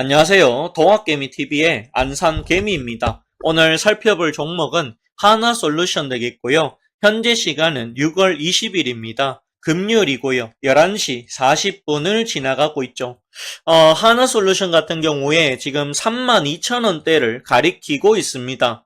안녕하세요. 동학개미TV의 안산개미입니다. 오늘 살펴볼 종목은 하나솔루션 되겠고요. 현재 시간은 6월 20일입니다. 금요일이고요. 11시 40분을 지나가고 있죠. 하나솔루션 같은 경우에 지금 32,000원대를 가리키고 있습니다.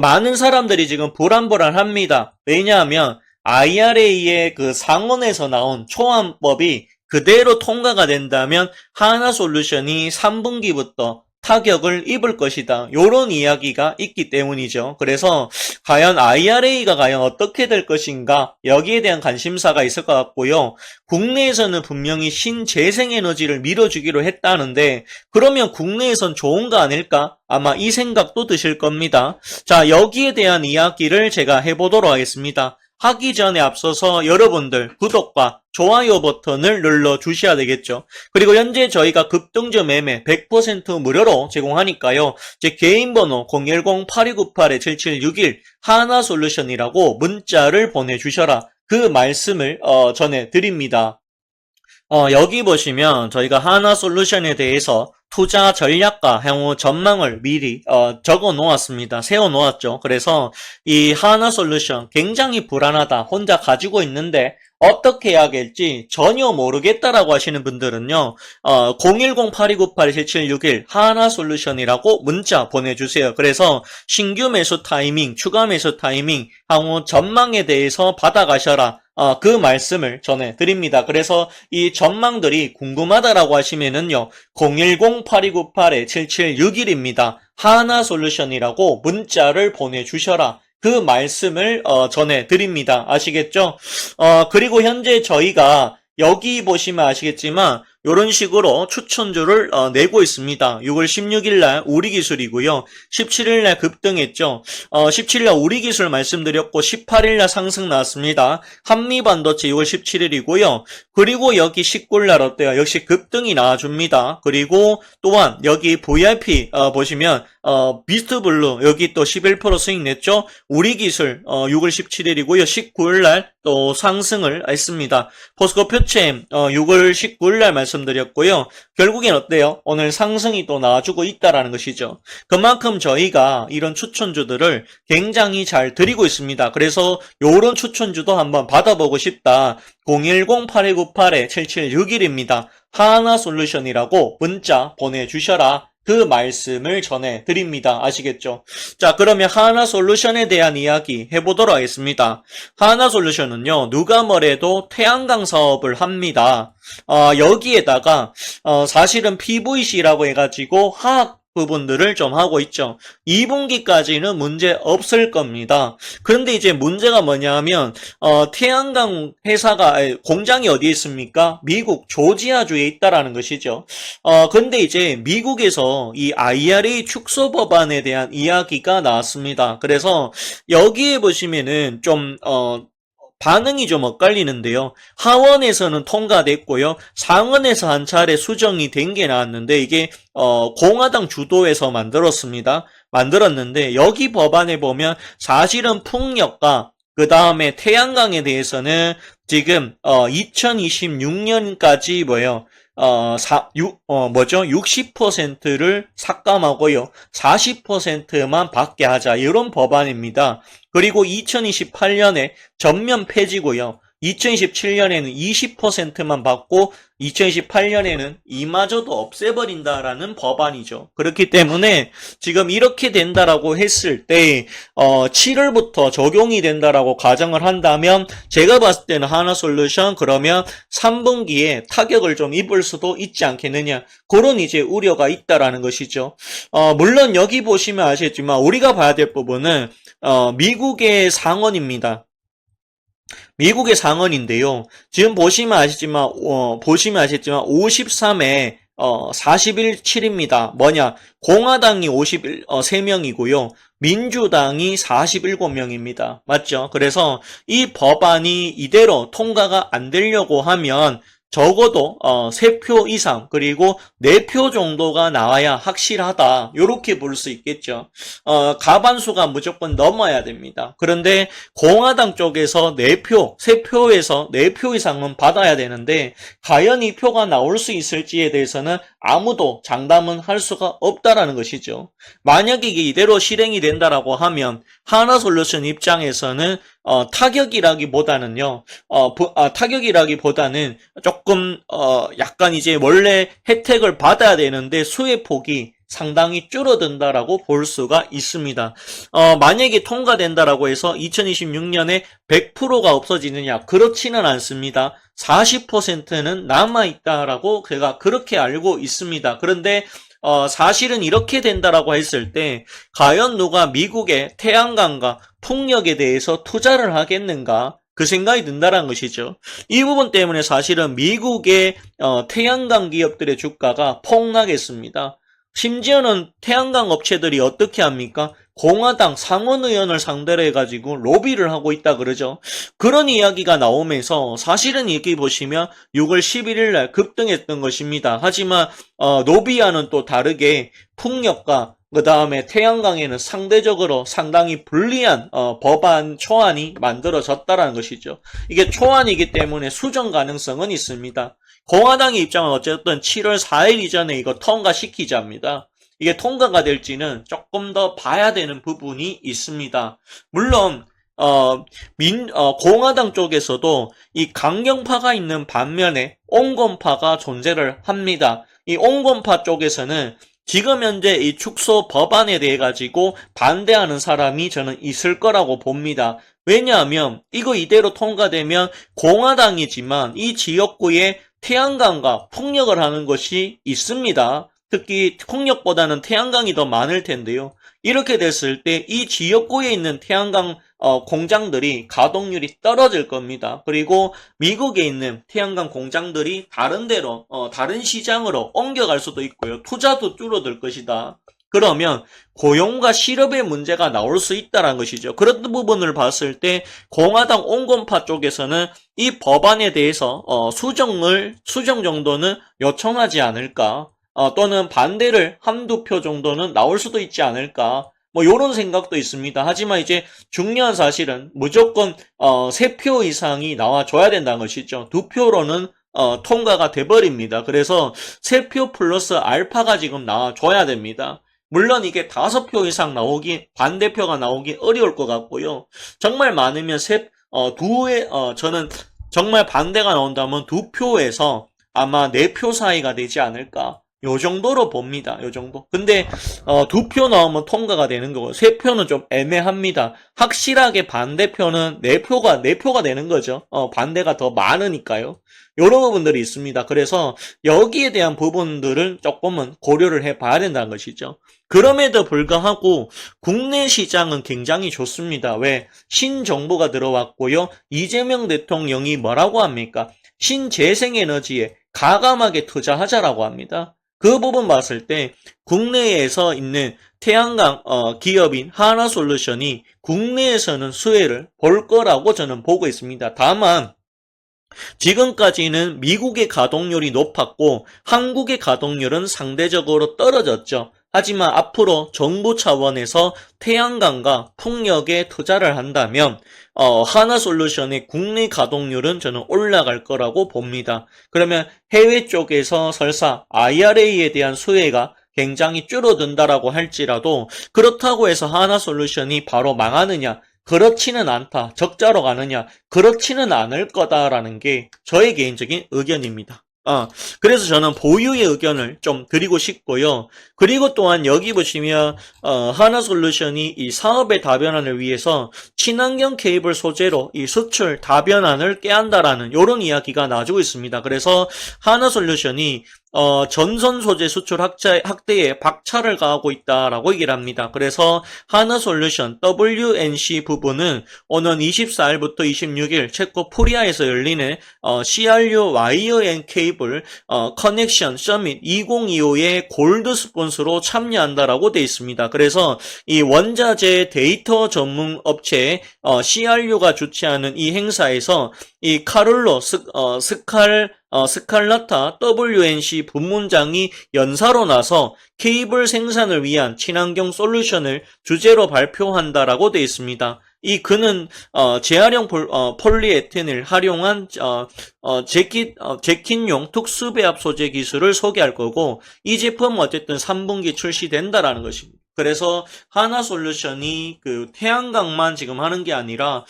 많은 사람들이 지금 불안불안합니다. 왜냐하면 IRA의 그 상원에서 나온 초안법이 그대로 통과가 된다면 하나솔루션이 3분기부터 타격을 입을 것이다. 요런 이야기가 있기 때문이죠. 그래서 과연 IRA가 과연 어떻게 될 것인가 여기에 대한 관심사가 있을 것 같고요. 국내에서는 분명히 신재생에너지를 밀어주기로 했다는데 그러면 국내에선 좋은 거 아닐까? 아마 이 생각도 드실 겁니다. 자, 여기에 대한 이야기를 제가 해보도록 하겠습니다. 하기 전에 앞서서 여러분들 구독과 좋아요 버튼을 눌러 주셔야 되겠죠. 그리고 현재 저희가 급등주 매매 100% 무료로 제공하니까요. 제 개인 번호 010-8298-7761 하나솔루션이라고 문자를 보내주셔라. 그 말씀을 전해드립니다. 여기 보시면 저희가 하나솔루션에 대해서 투자 전략과 향후 전망을 미리 적어 놓았습니다. 세워 놓았죠. 그래서 이 하나솔루션 굉장히 불안하다. 혼자 가지고 있는데 어떻게 해야 할지 전혀 모르겠다라고 하시는 분들은요. 010-8298-7761 하나솔루션이라고 문자 보내주세요. 그래서 신규 매수 타이밍, 추가 매수 타이밍, 향후 전망에 대해서 받아가셔라. 그 말씀을 전해드립니다. 그래서 이 전망들이 궁금하다라고 하시면은요, 010-8298-7761입니다. 하나솔루션이라고 문자를 보내주셔라. 그 말씀을 전해드립니다. 아시겠죠? 그리고 현재 저희가 여기 보시면 아시겠지만 이런 식으로 추천주를 내고 있습니다. 6월 16일날 우리기술이고요. 17일날 급등했죠. 17일날 우리기술 말씀드렸고 18일날 상승 나왔습니다. 한미반도체 6월 17일이고요. 그리고 여기 19일날 어때요? 역시 급등이 나와줍니다. 그리고 또한 여기 VIP 보시면 비스트블루 여기 또 11% 수익 냈죠. 우리기술 6월 17일이고요. 19일날 또 상승을 했습니다. 포스코 표챔 6월 19일날 말씀드렸고요. 결국엔 어때요? 오늘 상승이 또 나와주고 있다라는 것이죠. 그만큼 저희가 이런 추천주들을 굉장히 잘 드리고 있습니다. 그래서 이런 추천주도 한번 받아보고 싶다. 010-8298-7761입니다. 하나솔루션이라고 문자 보내주셔라. 그 말씀을 전해드립니다. 아시겠죠? 자, 그러면 하나솔루션에 대한 이야기 해보도록 하겠습니다. 하나솔루션은요, 누가 뭐래도 태양광 사업을 합니다. 여기에다가 사실은 PVC라고 해가지고 화학 부분들을 좀 하고 있죠. 2분기까지는 문제 없을 겁니다. 그런데 이제 문제가 뭐냐면 태양광 회사가 공장이 어디에 있습니까? 미국 조지아주에 있다라는 것이죠. 근데 이제 미국에서 이 IRA 축소 법안에 대한 이야기가 나왔습니다. 그래서 여기에 보시면은 좀 반응이 좀 엇갈리는데요. 하원에서는 통과됐고요. 상원에서 한 차례 수정이 된 게 나왔는데 이게 공화당 주도에서 만들었는데 여기 법안에 보면 사실은 풍력과 그 다음에 태양광에 대해서는 지금 2026년까지 60%를 삭감하고요. 40%만 받게 하자. 이런 법안입니다. 그리고 2028년에 전면 폐지고요. 2027년에는 20%만 받고 2028년에는 이마저도 없애버린다라는 법안이죠. 그렇기 때문에 지금 이렇게 된다라고 했을 때 7월부터 적용이 된다라고 가정을 한다면 제가 봤을 때는 하나솔루션 그러면 3분기에 타격을 좀 입을 수도 있지 않겠느냐 그런 이제 우려가 있다라는 것이죠. 물론 여기 보시면 아시겠지만 우리가 봐야 될 부분은 미국의 상원입니다. 미국의 상원인데요. 지금 보시면 아시지만 53에 41-7입니다. 뭐냐? 공화당이 53명이고요. 민주당이 47명입니다. 맞죠? 그래서 이 법안이 이대로 통과가 안 되려고 하면 적어도 3표 이상 그리고 4표 정도가 나와야 확실하다. 이렇게 볼 수 있겠죠. 과반수가 무조건 넘어야 됩니다. 그런데 공화당 쪽에서 4표, 3표에서 4표 이상은 받아야 되는데 과연 이 표가 나올 수 있을지에 대해서는 아무도 장담은 할 수가 없다라는 것이죠. 만약에 이게 이대로 실행이 된다라고 하면 하나솔루션 입장에서는 타격이라기보다는 조금 약간 이제 원래 혜택을 받아야 되는데 수혜 폭이 상당히 줄어든다라고 볼 수가 있습니다. 만약에 통과된다라고 해서 2026년에 100%가 없어지느냐? 그렇지는 않습니다. 40%는 남아있다라고 제가 그렇게 알고 있습니다. 그런데 사실은 이렇게 된다라고 했을 때 과연 누가 미국의 태양광과 풍력에 대해서 투자를 하겠는가? 그 생각이 든다는 것이죠. 이 부분 때문에 사실은 미국의 태양광 기업들의 주가가 폭락했습니다. 심지어는 태양광 업체들이 어떻게 합니까? 공화당 상원 의원을 상대로 해가지고 로비를 하고 있다 그러죠. 그런 이야기가 나오면서 사실은 여기 보시면 6월 11일 날 급등했던 것입니다. 하지만 노비아는 또 다르게 풍력과 그 다음에 태양광에는 상대적으로 상당히 불리한 법안 초안이 만들어졌다는 것이죠. 이게 초안이기 때문에 수정 가능성은 있습니다. 공화당의 입장은 어쨌든 7월 4일 이전에 이거 통과시키자입니다. 이게 통과가 될지는 조금 더 봐야 되는 부분이 있습니다. 물론 공화당 쪽에서도 이 강경파가 있는 반면에 온건파가 존재를 합니다. 이 온건파 쪽에서는 지금 현재 이 축소 법안에 대해 가지고 반대하는 사람이 저는 있을 거라고 봅니다. 왜냐하면 이거 이대로 통과되면 공화당이지만 이 지역구에 태양광과 풍력을 하는 것이 있습니다. 특히 풍력보다는 태양광이 더 많을 텐데요. 이렇게 됐을 때 이 지역구에 있는 태양광 공장들이 가동률이 떨어질 겁니다. 그리고 미국에 있는 태양광 공장들이 다른 데로 다른 시장으로 옮겨갈 수도 있고요. 투자도 줄어들 것이다. 그러면 고용과 실업의 문제가 나올 수 있다는 것이죠. 그런 부분을 봤을 때 공화당 온건파 쪽에서는 이 법안에 대해서 수정 정도는 요청하지 않을까, 또는 반대를 한두 표 정도는 나올 수도 있지 않을까, 뭐 요런 생각도 있습니다. 하지만 이제 중요한 사실은 무조건 3표 이상이 나와줘야 된다는 것이죠. 2표로는 통과가 돼버립니다. 그래서 3표 플러스 알파가 지금 나와줘야 됩니다. 물론 이게 5표 이상 반대표가 나오기 어려울 것 같고요. 정말 많으면 저는 정말 반대가 나온다면 2표에서 아마 4표 사이가 되지 않을까. 요 정도로 봅니다. 요 정도. 근데 2표 나오면 통과가 되는 거고 3표는 좀 애매합니다. 확실하게 반대표는 4표가 되는 거죠. 반대가 더 많으니까요. 요런 부분들이 있습니다. 그래서 여기에 대한 부분들을 조금은 고려를 해봐야 된다는 것이죠. 그럼에도 불구하고 국내 시장은 굉장히 좋습니다. 왜? 신정부가 들어왔고요. 이재명 대통령이 뭐라고 합니까? 신재생에너지에 가감하게 투자하자라고 합니다. 그 부분 봤을 때 국내에서 있는 태양광 기업인 하나솔루션이 국내에서는 수혜를 볼 거라고 저는 보고 있습니다. 다만 지금까지는 미국의 가동률이 높았고 한국의 가동률은 상대적으로 떨어졌죠. 하지만 앞으로 정부 차원에서 태양광과 풍력에 투자를 한다면 하나솔루션의 국내 가동률은 저는 올라갈 거라고 봅니다. 그러면 해외 쪽에서 설사 IRA에 대한 수혜가 굉장히 줄어든다라고 할지라도 그렇다고 해서 하나솔루션이 바로 망하느냐? 그렇지는 않다. 적자로 가느냐? 그렇지는 않을 거다라는 게 저의 개인적인 의견입니다. 그래서 저는 보유의 의견을 좀 드리고 싶고요. 그리고 또한 여기 보시면 하나솔루션이 이 사업의 다변화를 위해서 친환경 케이블 소재로 이 수출 다변화를 깨한다라는 이런 이야기가 나오고 있습니다. 그래서 하나솔루션이 전선 소재 수출 확대에 박차를 가하고 있다라고 얘기를 합니다. 그래서 하나솔루션 WNC 부분은 오는 24일부터 26일 체코 프리아에서 열리는 CRU 와이어 앤 케이블 커넥션 서밋 2025의 골드 스폰서로 참여한다라고 되어 있습니다. 그래서 이 원자재 데이터 전문 업체 CRU가 주최하는 이 행사에서 이 카를로 스칼라타 WNC 부문장이 연사로 나서 케이블 생산을 위한 친환경 솔루션을 주제로 발표한다라고 되어 있습니다. 그는 재활용 폴리에텐을 활용한 재킷용 특수배합 소재 기술을 소개할 거고, 이 제품은 어쨌든 3분기 출시된다라는 것입니다. 그래서 하나솔루션이 그 태양광만 지금 하는 게 아니라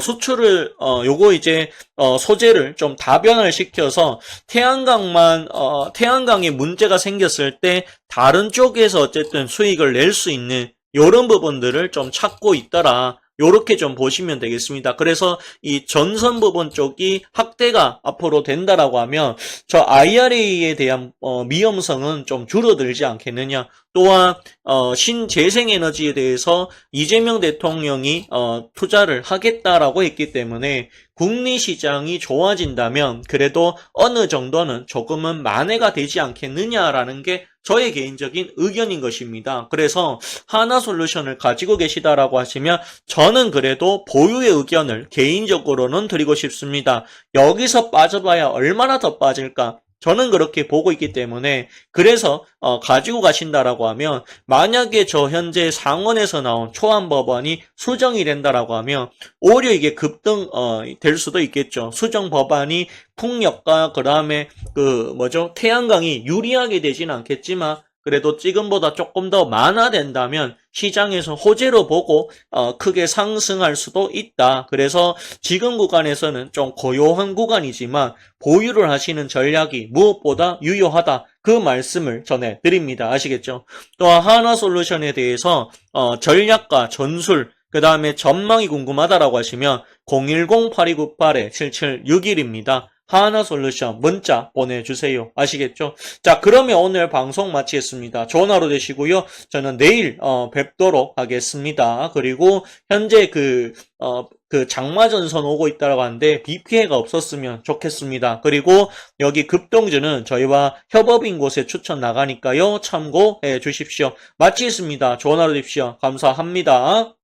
수출을 요거 이제 소재를 좀 다변화를 시켜서 태양광에 문제가 생겼을 때 다른 쪽에서 어쨌든 수익을 낼 수 있는 요런 부분들을 좀 찾고 있더라. 요렇게 좀 보시면 되겠습니다. 그래서 이 전선 부분 쪽이 확대가 앞으로 된다라고 하면 저 IRA에 대한 위험성은 좀 줄어들지 않겠느냐. 또한 신재생에너지에 대해서 이재명 대통령이 투자를 하겠다라고 했기 때문에 국내 시장이 좋아진다면 그래도 어느 정도는 조금은 만회가 되지 않겠느냐라는 게 저의 개인적인 의견인 것입니다. 그래서 하나솔루션을 가지고 계시다라고 하시면 저는 그래도 보유의 의견을 개인적으로는 드리고 싶습니다. 여기서 빠져봐야 얼마나 더 빠질까? 저는 그렇게 보고 있기 때문에 그래서 가지고 가신다라고 하면 만약에 저 현재 상원에서 나온 초안 법안이 수정이 된다라고 하면 오히려 이게 급등 될 수도 있겠죠. 수정 법안이 풍력과 그다음에 태양광이 유리하게 되지는 않겠지만 그래도 지금보다 조금 더 많아된다면 시장에서 호재로 보고 크게 상승할 수도 있다. 그래서 지금 구간에서는 좀 고요한 구간이지만 보유를 하시는 전략이 무엇보다 유효하다. 그 말씀을 전해드립니다. 아시겠죠? 또한 하나솔루션에 대해서 전략과 전술 그 다음에 전망이 궁금하다라고 하시면 010-8298-7761입니다. 하나솔루션 문자 보내주세요. 아시겠죠? 자, 그러면 오늘 방송 마치겠습니다. 좋은 하루 되시고요. 저는 내일 뵙도록 하겠습니다. 그리고 현재 그 장마전선 오고 있다고 하는데 비 피해가 없었으면 좋겠습니다. 그리고 여기 급동주는 저희와 협업인 곳에 추천 나가니까요. 참고해 주십시오. 마치겠습니다. 좋은 하루 되십시오. 감사합니다.